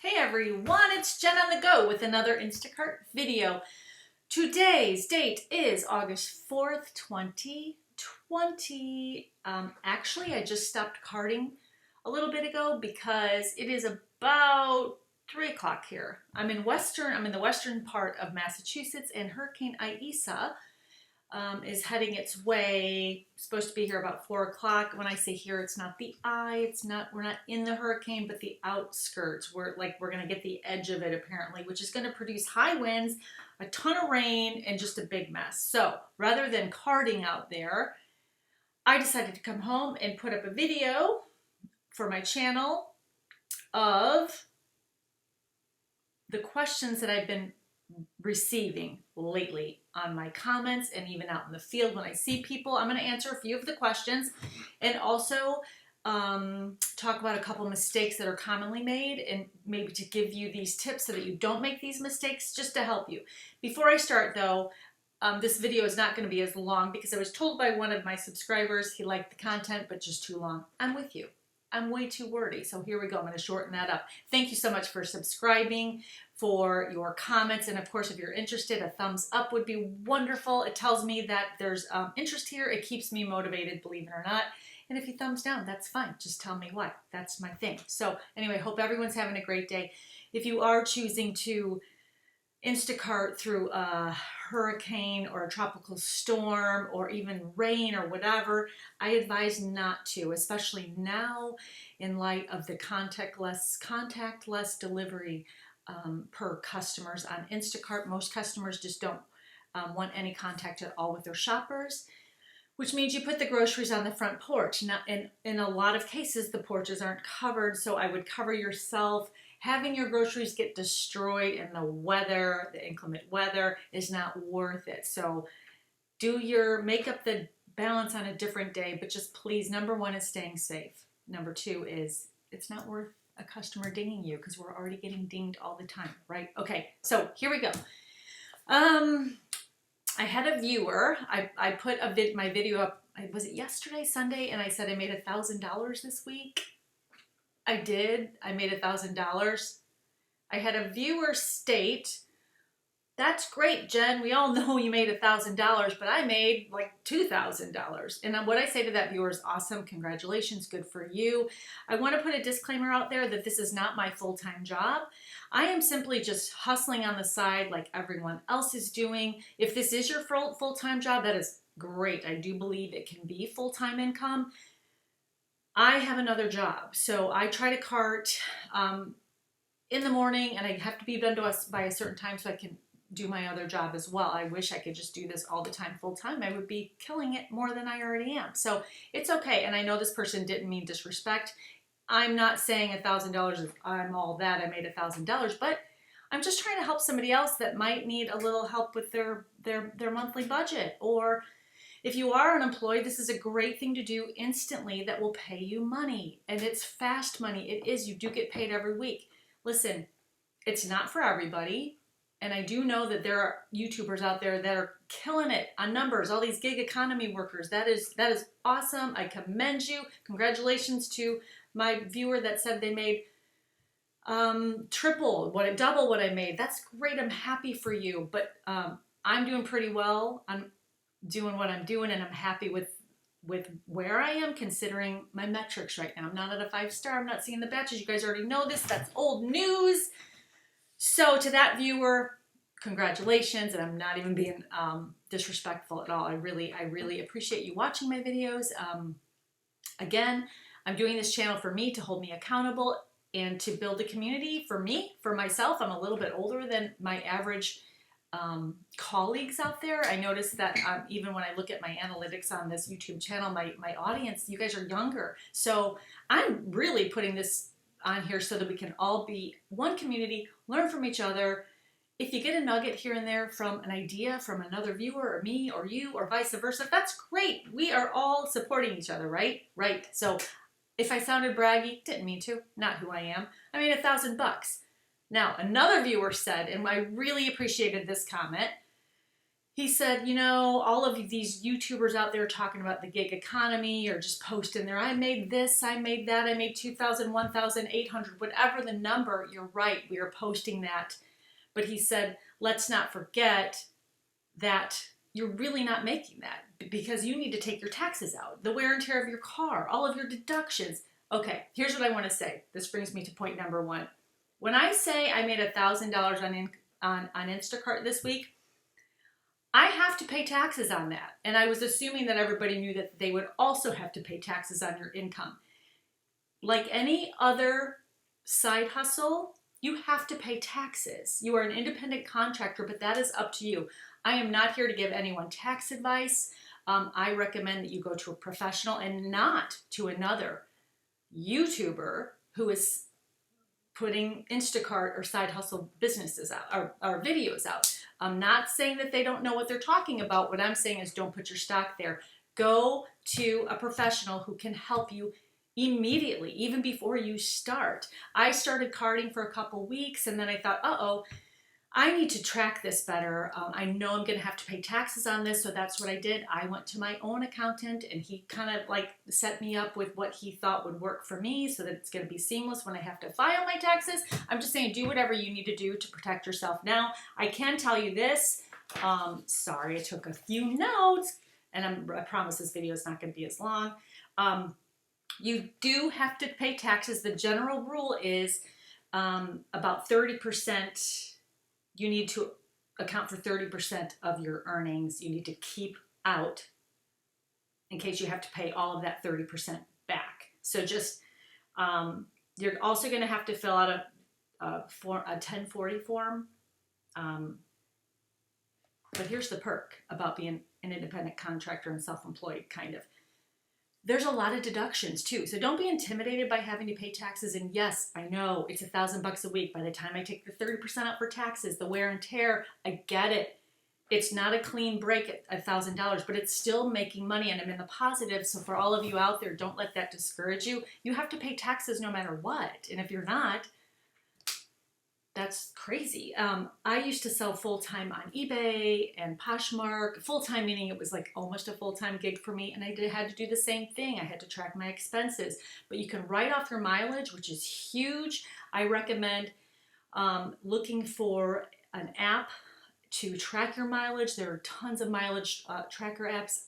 Hey everyone, it's Jen on the go with another Instacart video. Today's date is August 4th, 2020. Actually, I just stopped carting a little bit ago because it is about 3 o'clock here. I'm in the western part of Massachusetts, and Hurricane Isa is heading its way. Supposed to be here about 4 o'clock. When I say here, it's not the eye. We're not in the hurricane, but the outskirts. We're going to get the edge of it apparently, which is going to produce high winds, a ton of rain, and just a big mess. So rather than carting out there, I decided to come home and put up a video for my channel of the questions that I've been receiving lately on my comments and even out in the field when I see people. I'm going to answer a few of the questions and also talk about a couple mistakes that are commonly made and maybe to give you these tips so that you don't make these mistakes, just to help you. Before I start though, this video is not going to be as long because I was told by one of my subscribers he liked the content but just too long. I'm with you. I'm way too wordy, so here we go. I'm going to shorten that up. Thank you so much for subscribing, for your comments, and of course, if you're interested, a thumbs up would be wonderful. It tells me that there's interest here. It keeps me motivated, believe it or not. And if you thumbs down, that's fine. Just tell me why. That's my thing. So anyway, hope everyone's having a great day. If you are choosing to Instacart through a hurricane or a tropical storm or even rain or whatever, I advise not to, especially now in light of the contactless delivery per customers on Instacart. Most customers just don't want any contact at all with their shoppers, which means you put the groceries on the front porch. Now, in a lot of cases, the porches aren't covered, so I would cover yourself. Having your groceries get destroyed in the inclement weather is not worth it. So make up the balance on a different day, but just please, number one is staying safe. Number two is it's not worth a customer dinging you because we're already getting dinged all the time, right? Okay, so here we go. I had a viewer, I put my video up, was it yesterday, Sunday, and I said I made $1,000 this week. I did. I made $1,000. I had a viewer state, "That's great, Jen. We all know you made $1,000, but I made like $2,000. And what I say to that viewer is awesome. Congratulations. Good for you. I want to put a disclaimer out there that this is not my full-time job. I am simply just hustling on the side like everyone else is doing. If this is your full-time job, that is great. I do believe it can be full-time income. I have another job, so I try to cart in the morning, and I have to be done to us by a certain time so I can do my other job as well. I wish I could just do this all the time full time. I would be killing it more than I already am. So it's okay, and I know this person didn't mean disrespect. I'm not saying $1,000 is I'm all that. I made $1,000, but I'm just trying to help somebody else that might need a little help with their monthly budget. Or if you are unemployed, this is a great thing to do instantly that will pay you money. And it's fast money. It is. You do get paid every week. Listen, it's not for everybody. And I do know that there are YouTubers out there that are killing it on numbers, all these gig economy workers. That is awesome. I commend you. Congratulations to my viewer that said they made double what I made. That's great. I'm happy for you. But I'm doing pretty well. I'm doing what I'm doing, and I'm happy with where I am considering my metrics right now. I'm not at a 5-star. I'm not seeing the batches. You guys already know this. That's old news. So to that viewer, congratulations, and I'm not even being disrespectful at all. I really appreciate you watching my videos. Again, I'm doing this channel for me, to hold me accountable and to build a community for me, for myself. I'm a little bit older than my average colleagues out there. I noticed that even when I look at my analytics on this YouTube channel, my audience, you guys are younger. So I'm really putting this on here so that we can all be one community, learn from each other. If you get a nugget here and there from an idea from another viewer or me or you or vice versa, that's great. We are all supporting each other, right? Right. So if I sounded braggy, didn't mean to, not who I am. I made $1,000. Now, another viewer said, and I really appreciated this comment, he said, you know, all of these YouTubers out there talking about the gig economy or just posting there, I made this, I made that, I made 2,000, 1,800, whatever the number, you're right, we are posting that. But he said, let's not forget that you're really not making that because you need to take your taxes out, the wear and tear of your car, all of your deductions. Okay, here's what I want to say. This brings me to point number one. When I say I made $1,000 on Instacart this week, I have to pay taxes on that. And I was assuming that everybody knew that they would also have to pay taxes on your income. Like any other side hustle, you have to pay taxes. You are an independent contractor, but that is up to you. I am not here to give anyone tax advice. I recommend that you go to a professional and not to another YouTuber who is putting Instacart or side hustle businesses out or videos out. I'm not saying that they don't know what they're talking about. What I'm saying is don't put your stock there. Go to a professional who can help you immediately, even before you start. I started carding for a couple weeks and then I thought, uh-oh, I need to track this better. I know I'm going to have to pay taxes on this, so that's what I did. I went to my own accountant, and he kind of like set me up with what he thought would work for me so that it's going to be seamless when I have to file my taxes. I'm just saying, do whatever you need to do to protect yourself. Now, I can tell you this. Sorry, I took a few notes, and I promise this video is not going to be as long. You do have to pay taxes. The general rule is about 30%. You need to account for 30% of your earnings. You need to keep out in case you have to pay all of that 30% back. So just, you're also going to have to fill out a 1040 form. But here's the perk about being an independent contractor and self-employed, kind of. There's a lot of deductions too. So don't be intimidated by having to pay taxes. And yes, I know it's $1,000 a week. By the time I take the 30% out for taxes, the wear and tear, I get it. It's not a clean break at $1,000, but it's still making money and I'm in the positive. So for all of you out there, don't let that discourage you. You have to pay taxes no matter what. And if you're not, that's crazy. I used to sell full-time on eBay and Poshmark. Full-time meaning it was like almost a full-time gig for me, and I had to do the same thing. I had to track my expenses. But you can write off your mileage, which is huge. I recommend looking for an app to track your mileage. There are tons of mileage tracker apps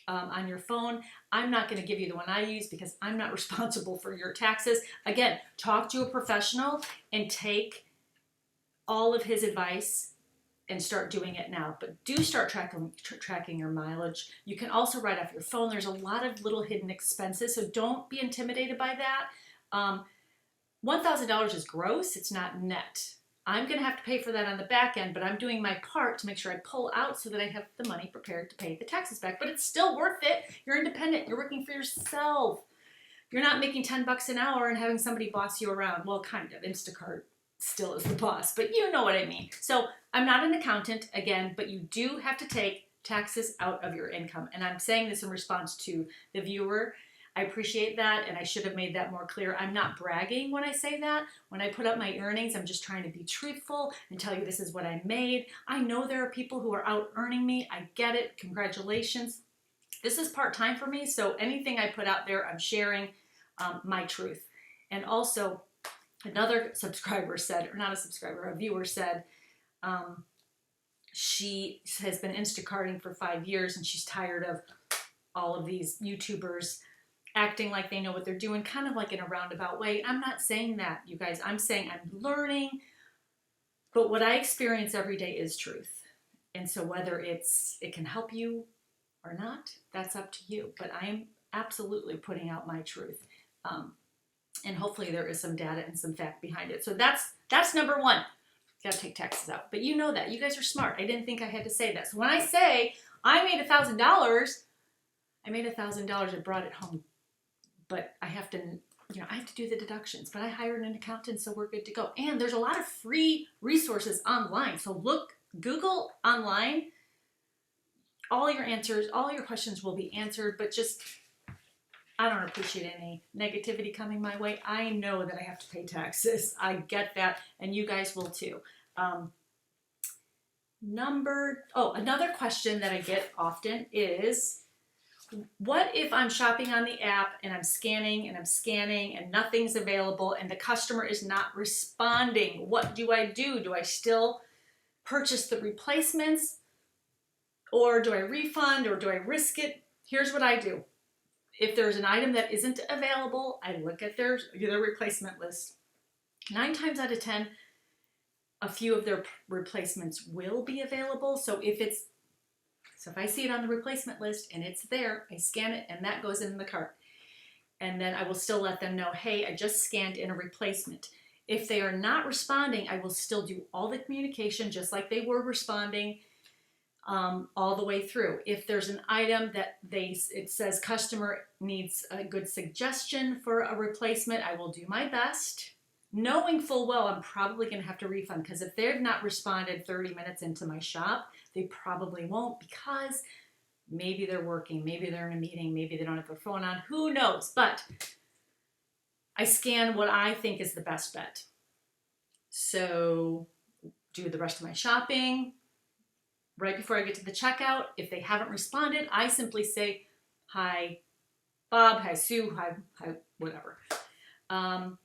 on your phone. I'm not going to give you the one I use because I'm not responsible for your taxes. Again, talk to a professional and take all of his advice and start doing it now. But do start tracking your mileage. You can also write off your phone. There's a lot of little hidden expenses, so don't be intimidated by that. $1,000 is gross. It's not net. I'm going to have to pay for that on the back end, but I'm doing my part to make sure I pull out so that I have the money prepared to pay the taxes back. But it's still worth it. You're independent. You're working for yourself. You're not making $10 an hour and having somebody boss you around. Well, kind of. Instacart still is the boss, but you know what I mean. So I'm not an accountant, again, but you do have to take taxes out of your income. And I'm saying this in response to the viewer. I appreciate that, and I should have made that more clear. I'm not bragging when I say that. When I put up my earnings, I'm just trying to be truthful and tell you this is what I made. I know there are people who are out earning me. I get it. Congratulations. This is part-time for me, so anything I put out there, I'm sharing my truth. And also, another subscriber said, or not a subscriber, a viewer said, she has been Instacarting for 5 years and she's tired of all of these YouTubers acting like they know what they're doing, kind of like in a roundabout way. I'm not saying that, you guys. I'm saying I'm learning, but what I experience every day is truth. And so whether it can help you or not, that's up to you. But I am absolutely putting out my truth. And hopefully there is some data and some fact behind it. So that's number one. You gotta take taxes out. But you know that. You guys are smart. I didn't think I had to say that. So when I say I made $1,000, I made $1,000 and brought it home. But I have to, I have to do the deductions. But I hired an accountant, so we're good to go. And there's a lot of free resources online. So Google online. All your answers, all your questions will be answered. But just, I don't appreciate any negativity coming my way. I know that I have to pay taxes. I get that. And you guys will too. Another question that I get often is, what if I'm shopping on the app and I'm scanning and I'm scanning and nothing's available and the customer is not responding? What do I do? Do I still purchase the replacements, or do I refund, or do I risk it? Here's what I do. If there's an item that isn't available, I look at their replacement list. 9 times out of 10, a few of their replacements will be available. So if I see it on the replacement list and it's there, I scan it and that goes in the cart. And then I will still let them know, hey, I just scanned in a replacement. If they are not responding, I will still do all the communication just like they were responding all the way through. If there's an item that it says customer needs a good suggestion for a replacement, I will do my best, knowing full well I'm probably going to have to refund, because if they've not responded 30 minutes into my shop, they probably won't, because maybe they're working, maybe they're in a meeting, maybe they don't have their phone on, who knows? But I scan what I think is the best bet. So do the rest of my shopping. Right before I get to the checkout, if they haven't responded, I simply say, hi, Bob, hi, Sue, hi, whatever. I'm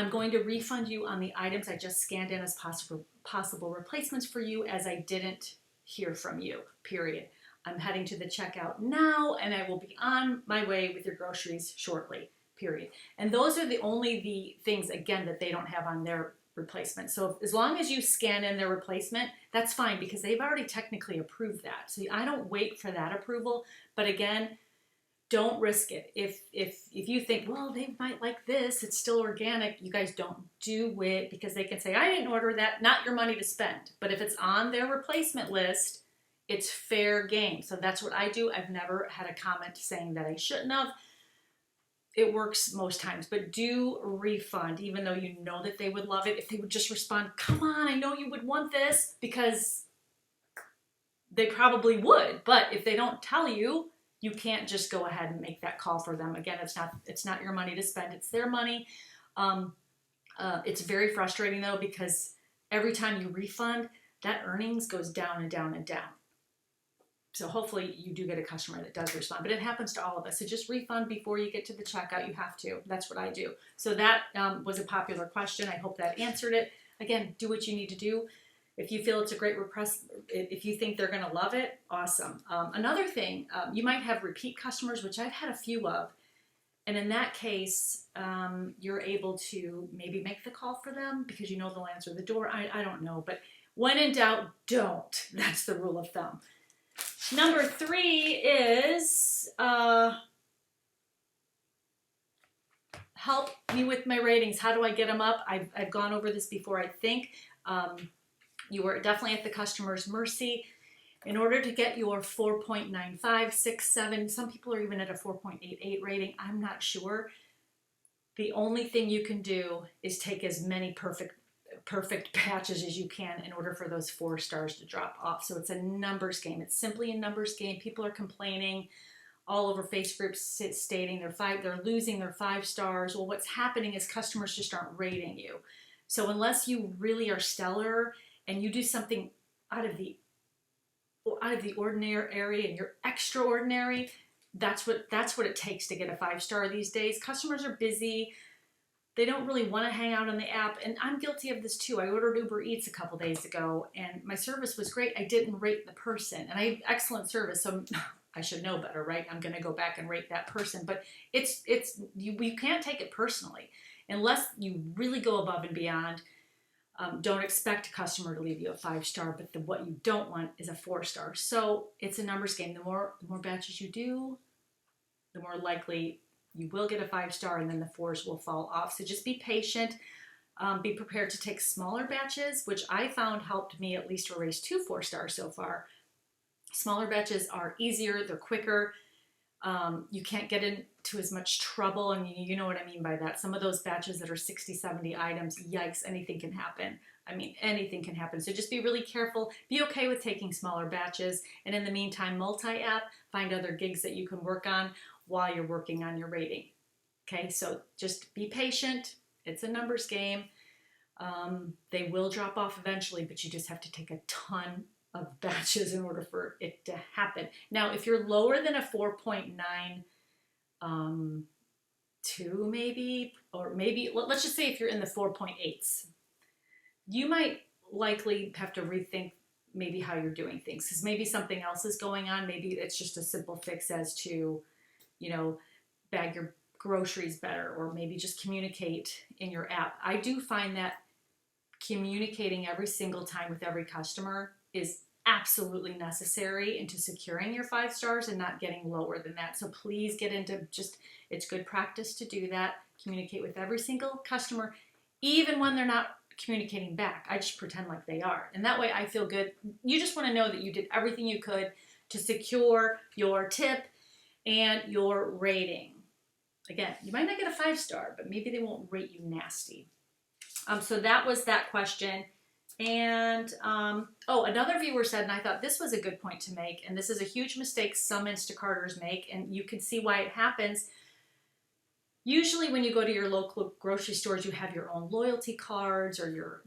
going to refund you on the items I just scanned in as possible replacements for you, as I didn't hear from you, period. I'm heading to the checkout now, and I will be on my way with your groceries shortly, period. And those are the things, again, that they don't have on their replacement. So as long as you scan in their replacement, that's fine, because they've already technically approved that. So I don't wait for that approval. But again, don't risk it. If you think, well, they might like this, it's still organic, you guys don't do it, because they can say, I didn't order that, not your money to spend. But if it's on their replacement list, it's fair game. So that's what I do. I've never had a comment saying that I shouldn't have. It works most times, but do refund, even though you know that they would love it. If they would just respond, come on, I know you would want this, because they probably would. But if they don't tell you, you can't just go ahead and make that call for them. Again, it's not your money to spend, it's their money. It's very frustrating though, because every time you refund, that earnings goes down and down and down. So hopefully you do get a customer that does respond, but it happens to all of us. So just refund before you get to the checkout. You have to. That's what I do. So that was a popular question. I hope that answered it. Again, do what you need to do. If you feel it's a great request, if you think they're going to love it, awesome. Another thing, you might have repeat customers, which I've had a few of. And in that case, you're able to maybe make the call for them because you know they'll answer the door. I don't know. But when in doubt, don't. That's the rule of thumb. Number 3 is help me with my ratings. How do I get them up? I've gone over this before, I think. You are definitely at the customer's mercy. In order to get your 4.95, 6, 7, some people are even at a 4.88 rating. I'm not sure. The only thing you can do is take as many perfect batches as you can in order for those 4 stars to drop off. So it's a numbers game. It's simply a numbers game. People are complaining all over Facebook groups stating they're losing their 5 stars. Well, what's happening is customers just aren't rating you. So unless you really are stellar and you do something out of the ordinary and you're extraordinary, that's what it takes to get a 5-star these days. Customers are busy. They don't really want to hang out on the app. And I'm guilty of this too. I ordered Uber Eats a couple days ago and my service was great. I didn't rate the person. And I have excellent service, so I should know better, right? I'm going to go back and rate that person. But you can't take it personally. Unless you really go above and beyond, don't expect a customer to leave you a 5-star, but what you don't want is a 4-star. So it's a numbers game. The more batches you do, the more likely you will get a 5-star, and then the 4s will fall off. So just be patient. Be prepared to take smaller batches, which I found helped me at least erase 2 4-stars so far. Smaller batches are easier, they're quicker. You can't get into as much trouble, and you know what I mean by that. Some of those batches that are 60, 70 items, yikes, anything can happen. I mean, anything can happen. So just be really careful. Be okay with taking smaller batches. And in the meantime, multi-app, find other gigs that you can work on while you're working on your rating. Okay, so just be patient. It's a numbers game. They will drop off eventually, but you just have to take a ton of batches in order for it to happen. Now, if you're lower than a 4.9, 2 maybe, or maybe, let's just say if you're in the 4.8s, you might likely have to rethink maybe how you're doing things, because maybe something else is going on. Maybe it's just a simple fix as to, bag your groceries better, or maybe just communicate in your app. I do find that communicating every single time with every customer is absolutely necessary into securing your 5 stars and not getting lower than that. So please get into it's good practice to do that. Communicate with every single customer, even when they're not communicating back. I just pretend like they are. And that way I feel good. You just want to know that you did everything you could to secure your tip and your rating. Again, you might not get a 5 star, but maybe they won't rate you nasty. So that was that question. And, another viewer said, and I thought this was a good point to make, and this is a huge mistake some Instacarters make, and you can see why it happens. Usually when you go to your local grocery stores, you have your own loyalty cards or your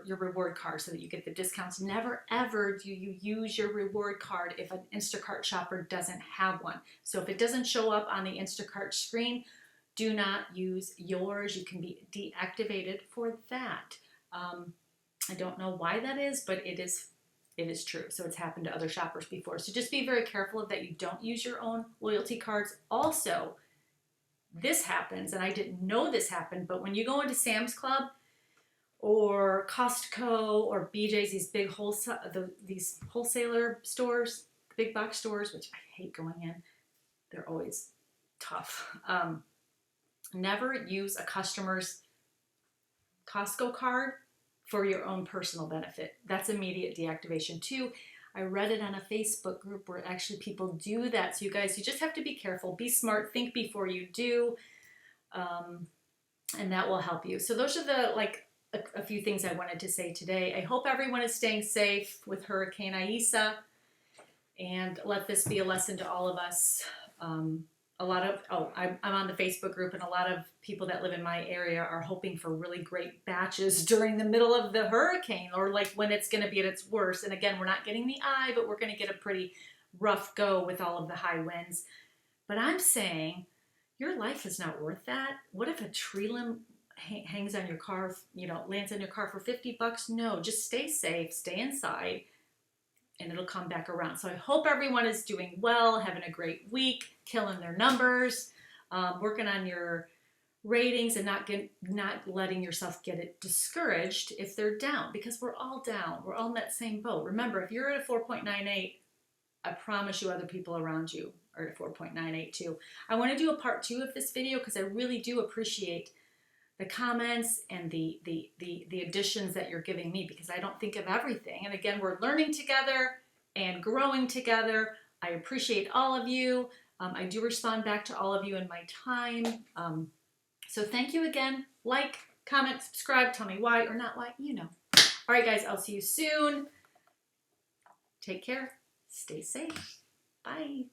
reward card so that you get the discounts. Never ever do you use your reward card if an Instacart shopper doesn't have one. So if it doesn't show up on the Instacart screen, do not use yours. You can be deactivated for that. I don't know why that is, but it is true. So it's happened to other shoppers before. So just be very careful that you don't use your own loyalty cards. Also, this happens, and I didn't know this happened, but when you go into Sam's Club or Costco or BJ's, these big these wholesaler stores, big box stores, which I hate going in, they're always tough. Never use a customer's Costco card for your own personal benefit. That's immediate deactivation too. I read it on a Facebook group where actually people do that. So you guys, you just have to be careful, be smart, think before you do, and that will help you. So those are a few things I wanted to say today. I hope everyone is staying safe with Hurricane Isa, and let this be a lesson to all of us. I'm on the Facebook group, and a lot of people that live in my area are hoping for really great batches during the middle of the hurricane, or like when it's going to be at its worst. And again, we're not getting the eye, but we're going to get a pretty rough go with all of the high winds. But I'm saying your life is not worth that. What if a tree limb hangs on your car, lands on your car for $50? No, just stay safe, stay inside, and it'll come back around. So I hope everyone is doing well, having a great week, killing their numbers, working on your ratings, and not letting yourself get it discouraged if they're down, because we're all down. We're all in that same boat. Remember, if you're at a 4.98, I promise you other people around you are at 4.98 too. I want to do a part 2 of this video because I really do appreciate the comments and the additions that you're giving me, because I don't think of everything. And again, we're learning together and growing together. I appreciate all of you. I do respond back to all of you in my time. So thank you again. Like, comment, subscribe, tell me why or not why, All right, guys, I'll see you soon. Take care. Stay safe. Bye.